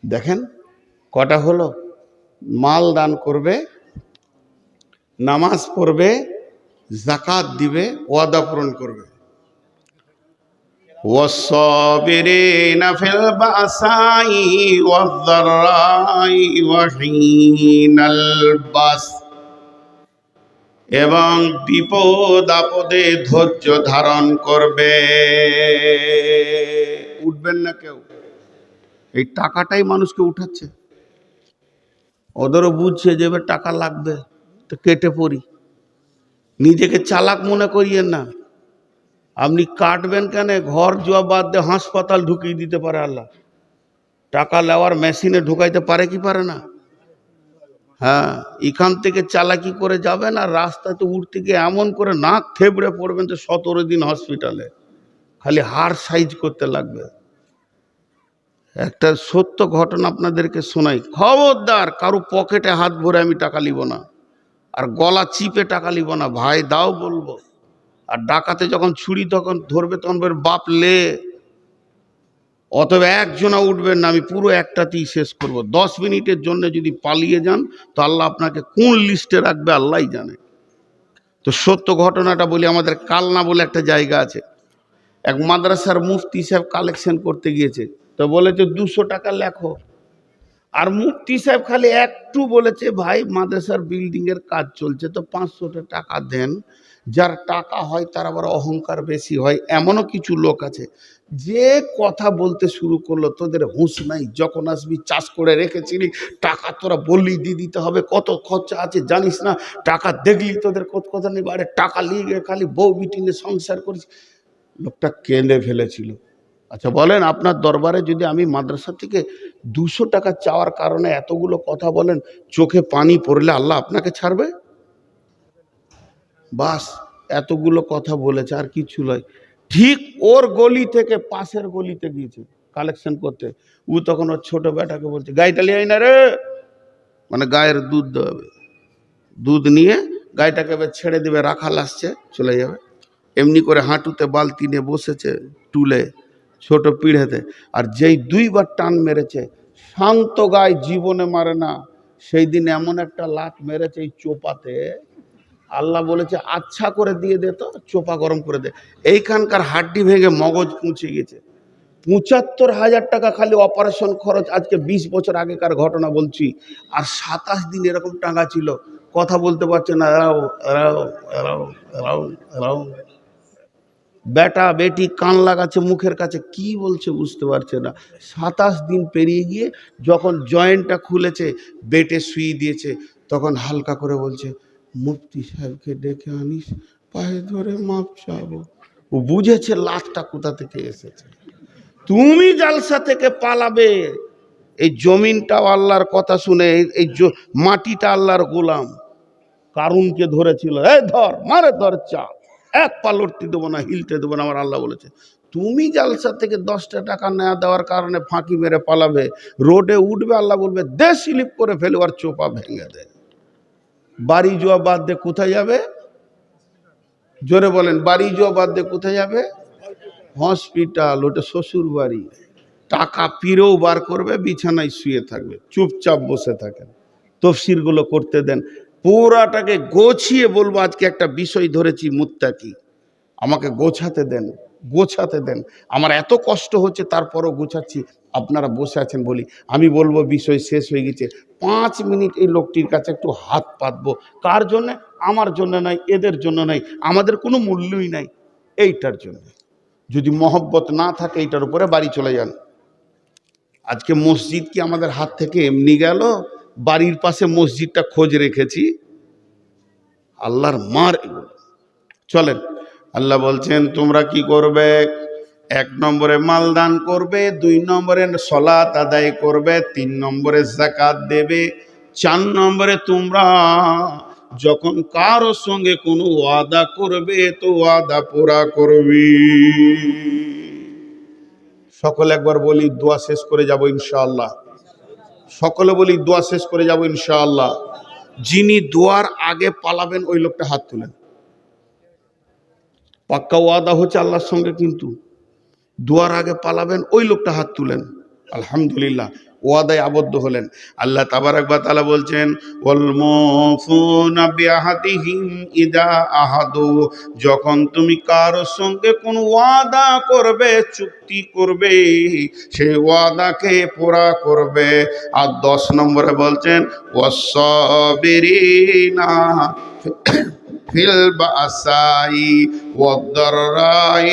দেখেন কটা হলো, মাল দান করবে, নামাজ পড়বে, যাকাত দিবে, ওয়াদা পূরণ করবে। والصابرين في البأساء والضراء وحين البأس, এবং বিপদ আপদে ধৈর্য ধারণ করবে। উঠবেন না কেউ, এই টাকাটাই মানুষকে উঠাচ্ছে। ওদেরও বুঝছে যে এবার টাকা লাগবে, তো কেটে পড়ি। নিজেকে চালাক মনে করিয়েন না। আপনি কাটবেন কেন? ঘর জোয়া বাদ দিয়ে হাসপাতাল ঢুকিয়ে দিতে পারে আল্লাহ। টাকা নেওয়ার মেশিনে ঢুকাইতে পারে কি পারে না? হ্যাঁ, এখান থেকে চালাকি করে যাবেন আর রাস্তাতে উঠতে গিয়ে এমন করে নাক থেবড়ে পড়বেন তো 17 দিন হসপিটালে, খালি হাড় সাইজ করতে লাগবে। একটা সত্য ঘটনা আপনাদেরকে শোনাই, খবরদার কারো পকেটে হাত ভরে আমি টাকা নিব না, আর গলা চিপে টাকা নিব না, ভাই দাও বলবো। আর ডাকাতে যখন ছুরি তখন ধরবে তখন বাপ লে। অতএব একজনা উঠবেন না, আমি পুরো একটাতেই শেষ করব। 10 মিনিটের জন্য যদি পালিয়ে যান তো আল্লাহ আপনাকে কোন লিস্টে রাখবে আল্লাহই জানে। তো সত্য ঘটনাটা বলি, আমাদের কালনা বলে একটা জায়গা আছে, এক মাদ্রাসার মুফতি সাহেব কালেকশন করতে গিয়েছে, তো বলেছে 200 টাকা লেখো। আর মুফতি সাহেব খালি একটু বলেছে, ভাই মাদ্রাসার বিল্ডিং এর কাজ চলছে তো 500 টাকা দেন। যার টাকা হয় তার আবার অহংকার বেশি হয়, এমনও কিছু লোক আছে যে কথা বলতে শুরু করলো, তোদের হুঁশ নাই, যখন আসবি চাষ করে রেখেছিলি টাকা তোরা বললি দিয়ে দিতে হবে, কত খরচা আছে জানিস না, টাকা দেখলি তোদের কত কথা নেই, আরে টাকা লিগে খালি বউ মিটিংয়ে সংসার করিস। লোকটা কেঁদে ফেলেছিল। আচ্ছা বলেন, আপনার দরবারে যদি আমি মাদ্রাসা থেকে 200 টাকা চাওয়ার কারণে এতগুলো কথা বলেন, চোখে পানি পড়লে আল্লাহ আপনাকে ছাড়বে? বাস এতগুলো কথা বলেছে আর কিছু নয়। ঠিক ওর গলি থেকে পাশের গলিতে গিয়েছে কালেকশন করতে। ও তখন ওর ছোট বেটাকে বলছে, গাইটা লিয়ে আই না রে, মানে গায়ের দুধ দেবে, দুধ নিয়ে গাইটাকে ছেড়ে দেবে, রাখাল আসছে চলে যাবে। এমনি করে হাঁটুতে বালতি নিয়ে বসেছে টুলে, ছোট পিড়েতে, আর যেই 2 বার টান মেরেছে, শান্ত গায়ে জীবনে মারে না, সেই দিন এমন একটা লাত মেরেছে এই চোপাতে, আল্লাহ বলেছে আচ্ছা করে দিয়ে দে, তো চোপা গরম করে দে। এইখানকার হাড্ডি ভেঙে মগজ পৌঁছে গেছে। ৭৫,০০০ টাকা খালি অপারেশন খরচ, আজকে 20 বছর আগেকার ঘটনা বলছি। আর 27 দিন এরকম টাঙ্গা ছিল, কথা বলতে পারছে না, এরাও এরাও এরাও এরাও এরাও। বেটা বেটি কান লাগাচ্ছে মুখের কাছে, কি বলছে বুঝতে পারছে না। 27 দিন পেরিয়ে গিয়ে যখন জয়েন্টটা খুলেছে, বেটে শুয়ে দিয়েছে, তখন হালকা করে বলছে, মুফতি সাহেবকে ডেকে আনিস, পায়ে ধরে মাপ চাবো। ও বুঝেছে লাতটা কোথা থেকে এসেছে। তুমি জালসা থেকে পালাবে, এই জমিনটাও আল্লাহর কথা শুনে, এই মাটিটা আল্লাহর গোলাম। কারুনকে ধরেছিল, এই ধর মারে ধর চা, এক পা লড়তে দেবো না, হিলতে দেবো না, আমার আল্লাহ বলেছে। তুমি জালসা থেকে 10টা টাকা নেওয়া দেওয়ার কারণে ফাঁকি মেরে পালাবে, রোডে উঠবে, আল্লাহ বলবে দে স্লিপ করে ফেলে, আর চোপা ভেঙে দে। বাড়ি যাওয়া বাদ দিয়ে কোথায় যাবে? জোরে বলেন, বাড়ি যাওয়া বাদ দিয়ে কোথায় যাবে? হসপিটাল, ওটা শ্বশুর বাড়ি। টাকা পিরেও বার করবে, বিছানায় শুয়ে থাকবে, চুপচাপ বসে থাকেন। তফসিরগুলো করতে দেন, পুরাটাকে গোছিয়ে বলবো। আজকে একটা বিষয় ধরেছি মুত্তাকি, আমাকে গোছাতে দেন, গোছাতে দেন। আমার এত কষ্ট হচ্ছে তারপরও গোছাচ্ছি, আপনারা বসে আছেন বলি। আমি বলবো বিষয় শেষ হয়ে গেছে, 5 মিনিট এই লোকটির কাছে একটু হাত পাতবো। কার জন্যে? আমার জন্য নয়, এদের জন্য নয়, আমাদের কোনো মূল্যই নাই, এইটার জন্য। যদি মহব্বত না থাকে এইটার উপরে বাড়ি চলে যান। আজকে মসজিদ কি আমাদের হাত থেকে এমনি গেল? বাড়ির পাশে মসজিদটা খোঁজ রেখেছি, আল্লাহর মার এগুলো। চলেন, আল্লাহ বলছেন তোমরা কি করবে? 1 নম্বরে মাল দান করবে, 2 নম্বরে সলাত আদায় করবে, 3 নম্বরে যাকাত দেবে, 4 নম্বরে তোমরা যখন কারোর সঙ্গে কোনো ওয়াদা করবে তো ওয়াদা পুরা করবে। সকলে একবার বলি, দোয়া শেষ করে যাব ইনশাআল্লাহ। সকলে বলি, দোয়া শেষ করে যাব ইনশাআল্লাহ। যিনি দোয়ার আগে পালাবেন ওই লোকটা হাত তুলেন। পাক্কা ওয়াদা হচ্ছে আল্লাহর সঙ্গে, কিন্তু দোয়ার আগে পালাবেন ওই লোকটা হাত তুলেন। আলহামদুলিল্লাহ, ওয়াদায় আবদ্ধ হলেন। আল্লাহ তাবারাক ওয়া তাআলা বলছেন ওয়াল মুফুনা বিআহদিহিম ইদা আহাদু, যখন তুমি কারোর সঙ্গে কোন ওয়াদা করবে, চুক্তি করবে, সেই ওয়াদাকে পুরা করবে। আর 10 নম্বরে বলছেন ওয়াসসাবিরিনা ফিল বাসাই ওয়াদ-দাররাই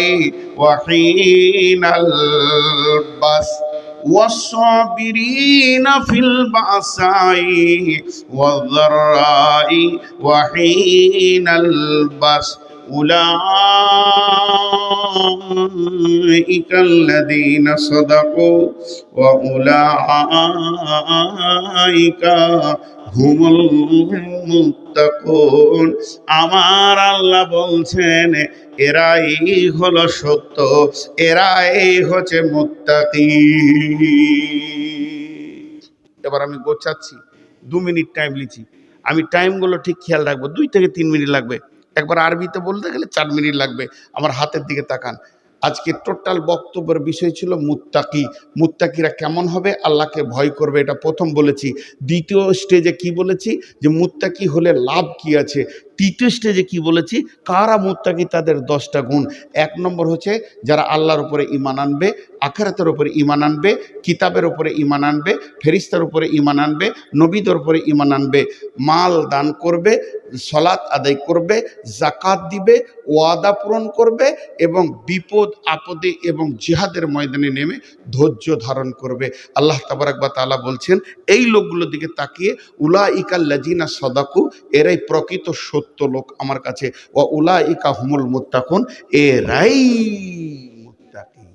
ওয়া হিনাল বাস والصابرين في البأساء والضراء وحين البأس أولئك الذين صدقوا وأولئك هم المتقون। আমার আল্লাহ বলছেন এরাই হলো সত্য, এরাই হচ্ছে মুত্তাকি। এবার আমি গোছাচ্ছি, 2 মিনিট টাইম লিছি। আমি টাইমগুলো ঠিক খেয়াল রাখবো, 2 থেকে 3 মিনিট লাগবে। একবার আরবিতে বলতে গেলে 4 মিনিট লাগবে। আমার হাতের দিকে তাকান। আজকে টোটাল বক্তব্যের বিষয় ছিল মুত্তাকি। মুত্তাকিরা কেমন হবে? আল্লাহকে ভয় করবে, এটা প্রথম বলেছি। দ্বিতীয় স্টেজে কি বলেছি? যে মুত্তাকি হলে লাভ কি আছে। তৃতীয় স্টেজে কি বলেছি? কারা মুত্তাকি, তাদের 10টা গুণ। 1 নম্বর হচ্ছে যারা আল্লাহর উপরে ঈমান আনবে, আখিরাতের উপরে ঈমান আনবে, কিতাবের উপরে ঈমান আনবে, ফেরেশতার উপরে ঈমান আনবে, নবীদের উপরে ঈমান আনবে, মাল দান করবে, সালাত আদায় করবে, যাকাত দিবে, ওয়াদা পূরণ করবে এবং বিপদ আপদে এবং জিহাদের ময়দানে নেমে ধৈর্য ধারণ করবে। আল্লাহ তাবারাক ওয়া তাআলা বলছেন এই লোকগুলোর দিকে তাকিয়ে উলাইকাল লাযিনা সাদাকু, এরাই প্রকৃত সত্য লোক আমার কাছে, ওয়া উলাইকা হুমুল মুত্তাকুন, এরাই মুত্তাকি।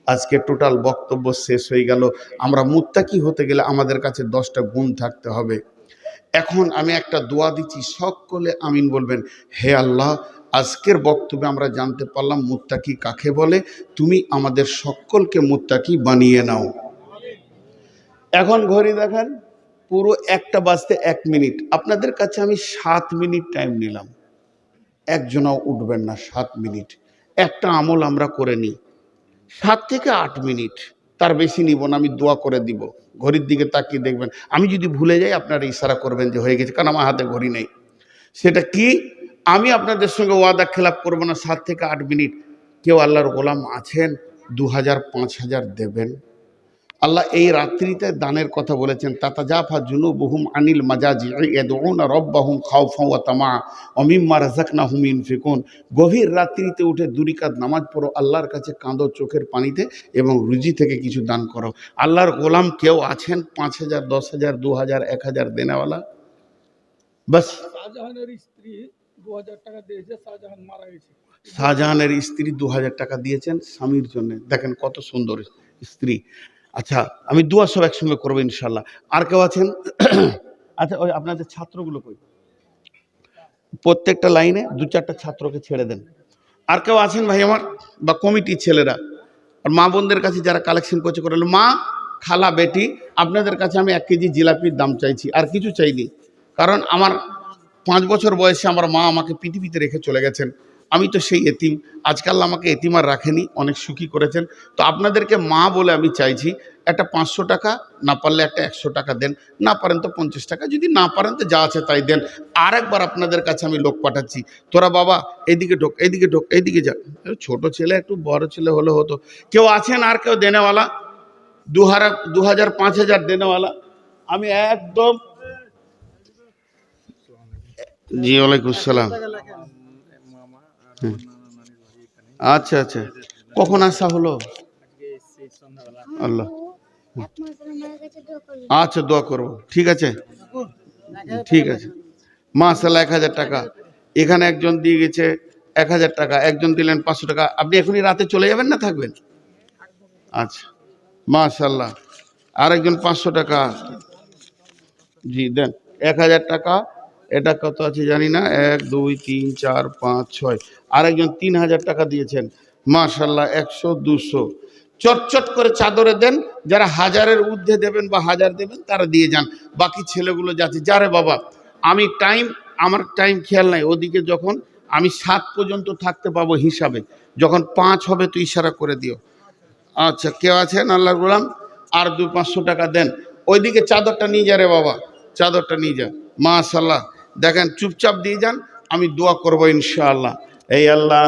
আজকে টোটাল বক্তব্য শেষ হয়ে গেল। আমরা মুত্তাকি হতে গেলে আমাদের কাছে 10টা গুণ থাকতে হবে। এখন আমি একটা দোয়া দিচ্ছি, সকলে আমিন বলবেন। হে আল্লাহ, আজকের বক্তব্যে আমরা জানতে পারলাম মুত্তাকি কাকে বলে। তুমি আমাদের সকলকে মুত্তাকি বানিয়ে নাও। এখন ঘড়ি দেখেন, পুরো 1টা বাজতে 1 মিনিট। আপনাদের কাছে আমি 7 মিনিট টাইম নিলাম, একজনাও উঠবেন না। 7 মিনিট একটা আমল আমরা করে নিই। 7 থেকে 8 মিনিট, তার বেশি নিব না। আমি দোয়া করে দিব। ঘড়ির দিকে তাকিয়ে দেখবেন, আমি যদি ভুলে যাই আপনারা ইশারা করবেন যে হয়ে গেছে, কারণ আমার হাতে ঘড়ি নেই। সেটা কি? আমি আপনাদের সঙ্গে ওয়াদা খেলাপ করবো না। 7 থেকে 8 মিনিট। কেউ আল্লাহর গোলাম আছেন 2000 5000 দেবেন? আল্লাহ এই রাত্রিতে দানের কথা বলেছেন, তাতাজাফা জুনুবুহুম আনিল মাজাজি ইয়াদউনা রাব্বাহুম খাওফান ওয়া তামা ওয়া মিম্মা রাযাকনাহুম ইউনফিকুন। গভীর রাত্রিতে উঠে 2 রাকাত নামাজ পড়ো, আল্লাহর কাছে কাঁদো চোখের পানিতে এবং রুজি থেকে কিছু দান করো। আল্লাহর গোলাম কেউ আছেন 5000 10000 2000 1000 দেনেওয়ালা? বাস। শাহজাহানের স্ত্রী 2000 টাকা দিয়েছে, শাহজাহান মারা গেছে। শাহজাহানের স্ত্রী 2000 টাকা দিয়েছেন স্বামীর জন্য। দেখেন কত সুন্দর স্ত্রী। আচ্ছা, আমি দোয়া সব একসঙ্গে করবো ইনশাল্লাহ। আর কেউ আছেন? আচ্ছা, ওই আপনাদের ছাত্রগুলো কই? প্রত্যেকটা লাইনে 2-4টা ছাত্রকে ছেড়ে দেন। আর কেউ আছেন ভাই আমার, বা কমিটির ছেলেরা আর মা বোনদের কাছে যারা কালেকশন করছে করে, মা খালা বেটি আপনাদের কাছে আমি 1 কেজি জিলাপির দাম চাইছি, আর কিছু চাইনি। কারণ আমার 5 বছর বয়সে আমার মা আমাকে পৃথিবীতে রেখে চলে গেছেন। আমি তো সেই এতিম। আজকাল আমাকে এতিম আর রাখেনি, অনেক সুখী করেছেন। তো আপনাদেরকে মা বলে আমি চাইছি একটা 500 টাকা, না পারলে একটা 100 টাকা দেন, না পারেন তো 50 টাকা, যদি না পারেন তো যা আছে তাই দেন। আর একবার আপনাদের কাছে আমি লোক পাঠাচ্ছি, তোরা বাবা এইদিকে ঢোক, এইদিকে ঢোক, এইদিকে যা। ছোট ছেলে একটু বড় ছেলে হলে হতো। কেউ আছেন আর কেউ দেনেওয়ালা? 2000 5000 দেনেওয়ালা? আমি একদম। জি ওয়ালাইকুম আসসালাম। আচ্ছা আচ্ছা, কখন আসা হলো? আল্লাহ, আচ্ছা দোয়া করবো। ঠিক আছে, ঠিক আছে। মাশাআল্লাহ, 1000 টাকা। এখানে একজন দিয়ে গেছে 1000 টাকা, একজন দিলেন 500 টাকা। আপনি এখনই রাতে চলে যাবেন না থাকবেন? আচ্ছা মাশাআল্লাহ। আরেকজন 500 টাকা। জি দেন 1000 টাকা। এটা কত আছে জানি না, 1 2 3 4 5 6। আরেকজন 3000 টাকা দিয়েছেন। মাশাআল্লাহ, 100 200। চটচট করে চাদরে দেন। যারা 1000-এর ঊর্ধ্বে দেবেন বা 1000 দেবেন তারা দিয়ে যান। বাকি ছেলেগুলো যাচ্ছে। যারে বাবা আমি আমার টাইম খেয়াল নাই। ওদিকে যখন আমি 7 পর্যন্ত থাকতে পাবো হিসাবে, যখন 5 হবে তো ইশারা করে দিও। আচ্ছা, কেউ আছেন আল্লাহর গোলাম? আর 200-500 টাকা দেন। ওইদিকে চাদরটা নিয়ে যা রে বাবা, চাদরটা নিয়ে যা। মাশাআল্লাহ, দেখেন চুপচাপ দিয়ে যান, আমি দোয়া করবো ইনশাআল্লাহ। এই আল্লাহ,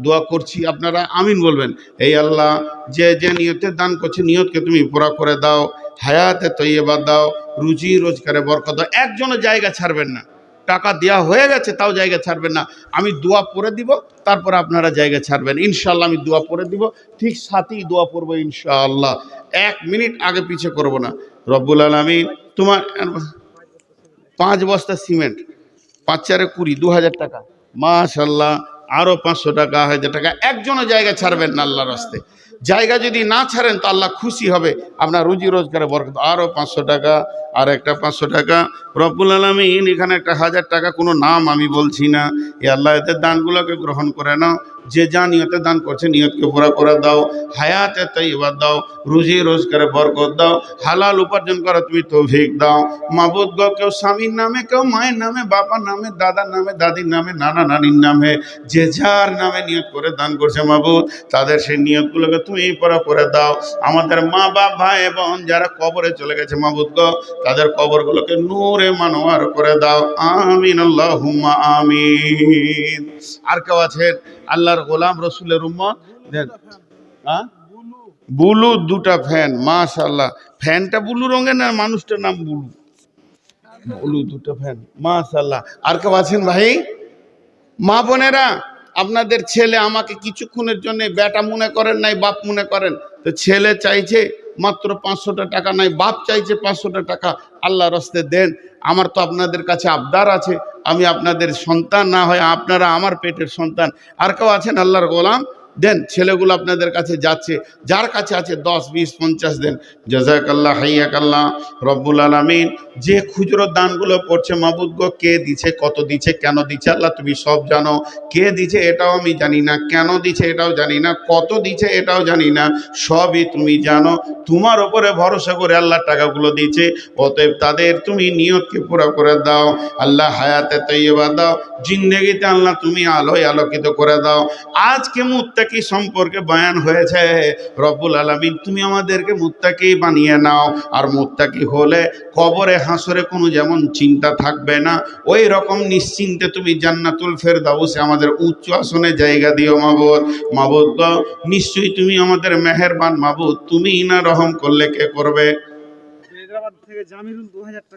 দোয়া করছি, আপনারা আমিন বলবেন। এই আল্লাহ, যে যে নিয়তে দান করছে নিয়তকে তুমি পুরা করে দাও, হায়াতে তৈয়বা দাও, রুজি রোজগারে বরকত দাও। একজনও জায়গা ছাড়বেন না, টাকা দেওয়া হয়ে গেছে তাও জায়গা ছাড়বেন না। আমি দোয়া পড়ে দিব, তারপর আপনারা জায়গা ছাড়বেন ইনশাআল্লাহ। আমি দোয়া পড়ে দিব, ঠিক সাথেই দোয়া পড়বো ইনশাআল্লাহ। 1 মিনিট আগে পিছে করব না। রব্বুল আলামিন তোমার 5 বস্তা সিমেন্ট, 5 4 20, 2000 টাকা। মাশাআল্লাহ, আরো 500 টাকা, 1000 টাকা। একজনও জায়গা ছাড়বেন না আল্লাহর রাস্তায়। জায়গা যদি না ছাড়েন তো আল্লাহ খুশি হবে, আপনার রুজি রোজগারে বরকত। আরো 500 টাকা, আর একটা 500 টাকা। রব্বুল আলামিন এখানে একটা 1000 টাকা, কোনো নাম আমি বলছি না। এ আল্লাহ, এদের দানগুলোকে গ্রহণ করে নাও। যে যা নিয়তে দান করছে নিয়তকে পুরা করে দাও, হায়াতে তৈয়বা দাও, রুজি রোজগারে বরকত দাও, হালাল উপার্জন করে তুমি তৌফিক দাও। মাবুদ গো, কেউ স্বামীর নামে, কেউ মায়ের নামে, বাবার নামে, দাদার নামে, দাদির নামে, নানা নানির নামে, যে যার নামে নিয়ত করে দান করছে মাবুদ, তাদের সেই নিয়তগুলোকে তুমি পুরা করে দাও। আমাদের মা বাপ ভাই বোন যারা কবরে চলে গেছে মাবুদ গো, তাদের কবরগুলোকে নূরে মানোয়ার করে দাও। আমিন, আল্লাহুম্মা আমিন। আর কেউ আছেন আল্লাহর গোলাম রসুলের উম্মত? দেন। হ্যাঁ, বুলু 2টা ফ্যান। মাশাআল্লাহ, ফ্যানটা বুলু রঙের না, মানুষটার নাম বুলু? বুলু 2টা ফ্যান, মাশাআল্লাহ। আর কেউ আছেন ভাই? মা বোনেরা, আপনাদের ছেলে আমাকে কিছুক্ষণের জন্য বেটা মনে করেন নাই, বাপ মনে করেন। তো ছেলে চাইছে মাত্র 500 টাকা, নাই বাপ চাইছে 500 টাকা। আল্লাহ রাস্তায় দেন। আমার তো আপনাদের কাছে আবদার আছে, আমি আপনাদের সন্তান, না হয় আপনারা আমার পেটের সন্তান। আর কেউ আছেন আল্লাহর গোলাম? দেন, ছেলেগুলো আপনাদের কাছে যাচ্ছে, যার কাছে আছে 10, 20, 50 দেন। জাযাকাল্লাহ, হাইয়াকাল্লাহ। রব্বুল আলামিন যে খুচরো দানগুলো পড়ছে মাবুদ গো, কে দিচ্ছে, কত দিচ্ছে, কেন দিচ্ছে, আল্লাহ তুমি সব জানো। কে দিচ্ছে এটাও আমি জানি না, কেন দিচ্ছে এটাও জানি না, কত দিচ্ছে এটাও জানি না, সবই তুমি জানো। তোমার ওপরে ভরসা করে আল্লাহ টাকাগুলো দিচ্ছে, অতএব তাদের তুমি নিয়তকে পুরো করে দাও। আল্লাহ হায়াতে তৈয়বা দাও, জিন্দেগিতে আল্লাহ তুমি আলোয় আলোকিত করে দাও। আজকে মুত্তাকি সম্পর্কে বয়ান হয়েছে, রব্বুল আলামিন তুমি আমাদেরকে মুত্তাকি বানিয়ে নাও। আর মুত্তাকি হলে কবরে হাসরে কোনো যেমন চিন্তা থাকবে না, ওই রকম নিশ্চিন্তে তুমি জান্নাতুল ফেরদাউসে আমাদের উচ্চ আসনে জায়গা দিও মাবুদ। মাবুদ গো, নিশ্চয়ই তুমি আমাদের মেহেরবান মাবুদ, তুমি না রহম করলে কে করবে?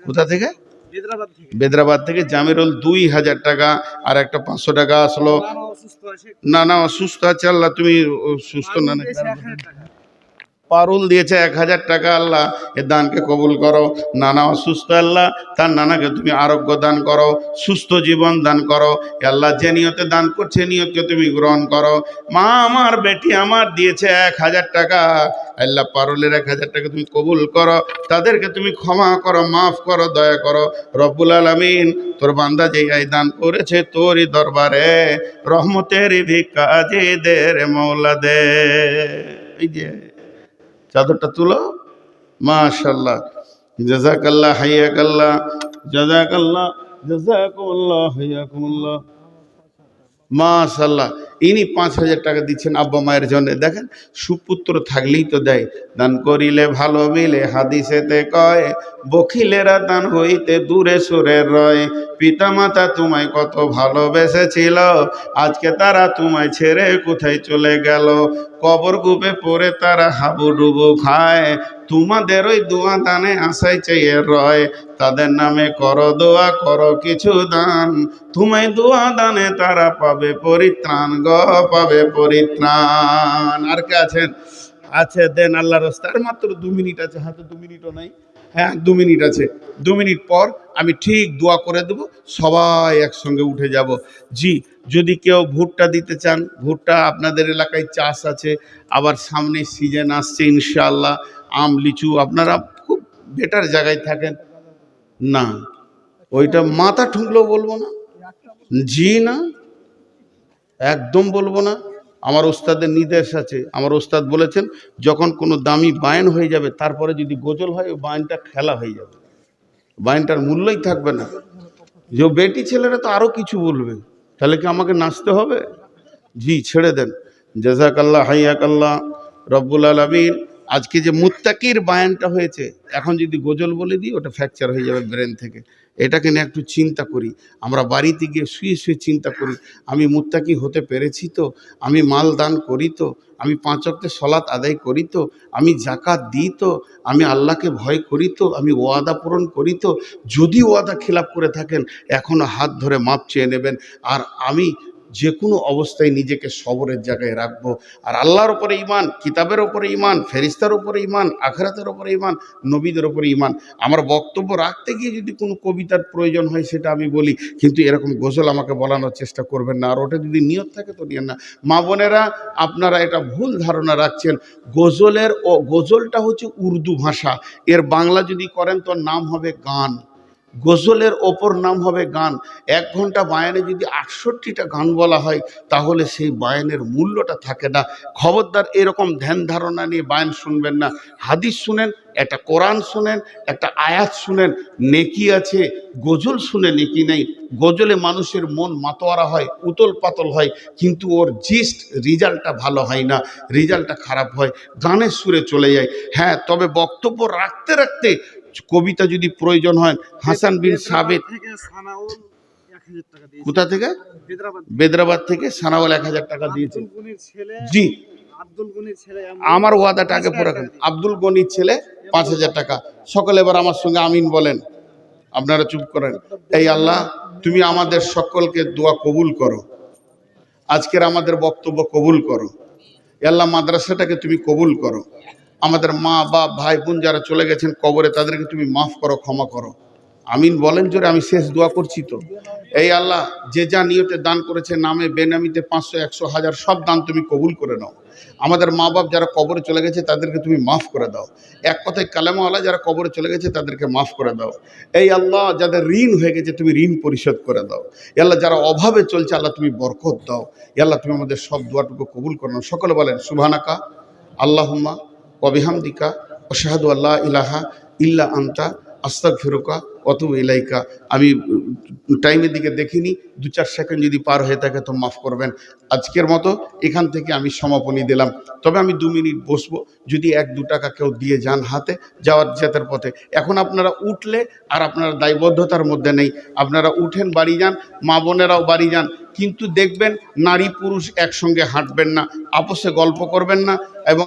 কোথা থেকে? বেদরাবাদ থেকে জামিরুল 2000 টাকা, আর একটা 500 টাকা আসলো। না না, অসুস্থ আছে, আল্লাহ তুমি সুস্থ না, পারুল দিয়েছে 1000 টাকা। আল্লাহ এ দানকে কবুল করো। নানা অসুস্থ, আল্লাহ তার নানাকে তুমি আরোগ্য দান করো, সুস্থ জীবন দান করো। আল্লাহ যে নিয়তে দান করছে নিয়তকে তুমি গ্রহণ করো। মা আমার, বেটি আমার দিয়েছে 1000 টাকা, আল্লাহ পারুলের 1000 টাকা তুমি কবুল করো, তাদেরকে তুমি ক্ষমা করো, মাফ করো, দয়া করো। রব্বুল আলামিন তোর বান্দা যে এই দান করেছে তোরই দরবারে রহমতের ভিক্ষা যে দে রে মওলা দে। এই যে চাদরটা তুলো, মাশাআল্লাহ, জাযাকাল্লাহ, হাইয়াকাল্লাহ, জাযাকাল্লাহ, জাযাকুমুল্লাহ, হাইয়াকুমুল্লাহ। মাশাআল্লাহ, ইনি 5000 টাকা দিচ্ছেন আব্বা মায়ের জন্য। দেখেন, সুপুত্র থাকলেই তো দেয়। দান করিলে ভালো মিলে, হাদিসেতে কয়, বখিলেরা দান হইতে দূরে সরে রয়। পিতা মাতা তোমায় কত ভালোবেসেছিল, আজকে তারা তোমায় ছেড়ে কোথায় চলে গেল। কবর কূপে পড়ে তারা হাবুডুবু খায়, তোমাদের ওই দোয়া দানে আশায় চেয়ে রয়। তাদের নামে করো দোয়া, করো কিছু দান, তোমায় দোয়া দানে তারা পাবে পরিত্রাণ গো, পাবে পরিত্রাণ। আর কে আছেন? আছে, দেন আল্লাহর রাস্তায়। আর মাত্র 2 মিনিট আছে, হাতে 2 মিনিটও নাই। হ্যাঁ, 2 মিনিট আছে। 2 মিনিট পর আমি ঠিক দোয়া করে দেব, সবাই একসঙ্গে উঠে যাব। জি, যদি কেউ ভুট্টা দিতে চান, ভুট্টা আপনাদের এলাকায় চাষ আছে, আবার সামনে সিজন আসছে ইনশাআল্লাহ। আম, লিচু, আপনারা খুব বেটার জায়গায় থাকেন না, ওইটা মাথা ঠুকলেও বলবো না, জি না, একদম বলবো না। আমার ওস্তাদের নির্দেশ আছে, আমার ওস্তাদ বলেছেন যখন কোনো দামি বায়ান হয়ে যাবে তারপরে যদি গজল হয় ওই বায়ানটা খেলা হয়ে যাবে, বায়ানটার মূল্যই থাকবে না। যে বেটি ছেলেরা তো আরও কিছু বলবে, তাহলে কি আমাকে নাচতে হবে? জি, ছেড়ে দেন। জাযাকাল্লাহ, হাইয়াকাল্লাহ। রব্বুল আলামিন আজকে যে মুত্তাকির বায়ানটা হয়েছে, এখন যদি গজল বলে দিই ওটা ফ্র্যাকচার হয়ে যাবে ব্রেন থেকে। এটাকে নিয়ে একটু চিন্তা করি, আমরা বাড়িতে গিয়ে শুয়ে শুয়ে চিন্তা করি, আমি মুত্তাকি হতে পেরেছি তো, আমি মাল দান করি তো, আমি 5 ওয়াক্তের সলাত আদায় করি তো, আমি জাকাত দিই তো, আমি আল্লাহকে ভয় করি তো, আমি ওয়াদা পূরণ করি তো। যদি ওয়াদা খিলাফ করে থাকেন এখনও হাত ধরে মাপ চেয়ে নেবেন। আর আমি যে কোনো অবস্থায় নিজেকে সবরের জায়গায় রাখবো। আর আল্লাহর উপরে ঈমান, কিতাবের উপরে ঈমান, ফেরেশতার উপরে ঈমান, আখিরাতের উপরে ঈমান, নবীদের উপরে ঈমান। আমার বক্তব্য রাখতে গিয়ে যদি কোনো কবিতার প্রয়োজন হয় সেটা আমি বলি, কিন্তু এরকম গজল আমাকে বলানোর চেষ্টা করবেন না। আর ওটা যদি নিয়ত থাকে তো নিয়েন না। মা বোনেরা, আপনারা এটা ভুল ধারণা রাখছেন। গজলটা হচ্ছে উর্দু ভাষা, এর বাংলা যদি করেন তো নাম হবে গান। গজলের ওপর নাম হবে গান। 1 ঘন্টা বায়ানে যদি 68টা গান বলা হয় তাহলে সেই বায়ানের মূল্যটা থাকে না। খবরদার এরকম ধ্যান ধারণা নিয়ে বায়ান শুনবেন না। হাদিস শুনেন, একটা কোরআন শুনেন, একটা আয়াত শুনেন, নেকি আছে। গজল শুনে নেকি নেই। গজলে মানুষের মন মাতোয়ারা হয়, উতল পাতল হয়, কিন্তু ওর রেজাল্টটা ভালো হয় না, রেজাল্টটা খারাপ হয়, গানের সুরে চলে যায়। হ্যাঁ, তবে বক্তব্য রাখতে রাখতে কবিতা যদি প্রয়োজন হয়, হাসান বিন সাবিত কোথা থেকে? বেদরাবাদ থেকে সানাওয়াল 1000 টাকা দিয়েছে। জি, আমার ওয়াদাটা আগে পুরো করেন। আব্দুল গনির ছেলে 5000 টাকা। সকলে এবার আমার সঙ্গে আমিন বলেন। আপনারা চুপ করেন। এই আল্লাহ, তুমি আমাদের সকলকে দোয়া কবুল করো, আজকের আমাদের বক্তব্য কবুল করো। আল্লাহ, মাদ্রাসাটাকে তুমি কবুল করো। আমাদের মা বাপ ভাই বোন যারা চলে গেছেন কবরে, তাদেরকে তুমি মাফ করো, ক্ষমা করো। আমিন বলেন জোরে। আমি শেষ দোয়া করছি তো। এই আল্লাহ, যে যা নিয়তে দান করেছে, নামে বেনামিতে 500 100 1000 সব দান তুমি কবুল করে নাও। আমাদের মা বাপ যারা কবরে চলে গেছে তাদেরকে তুমি মাফ করে দাও। এক কথায় কালেমাওয়ালা যারা কবরে চলে গেছে তাদেরকে মাফ করে দাও। এই আল্লাহ, যাদের ঋণ হয়ে গেছে তুমি ঋণ পরিশোধ করে দাও। আল্লাহ, যারা অভাবে চলছে আল্লাহ তুমি বরকত দাও। আল্লাহ, তুমি আমাদের সব দোয়াটুকু কবুল করে নাও। সকলে বলেন সুবহানাকা আল্লাহুম্মা ওয়া বিহামদিকা আশহাদু আল্লা ইলাহা ইল্লা আনতা আস্তাগফিরুকা ওয়া আতুবু ইলাইকা। আমি টাইমের দিকে দেখিনি, 2-4 সেকেন্ড যদি পার হয়ে থাকে তো মাফ করবেন। আজকের মতো এখান থেকে আমি সমাপনী দিলাম। তবে আমি 2 মিনিট বসবো, যদি 1-2 টাকা কেউ দিয়ে যান হাতে যেতের পথে। এখন আপনারা উঠলে আর আপনারা দায়বদ্ধতার মধ্যে নেই, আপনারা উঠেন, বাড়ি যান, মা বোনেরাও বাড়ি যান, কিন্তু দেখবেন নারী পুরুষ একসঙ্গে হাঁটবেন না, আপোষে গল্প করবেন না এবং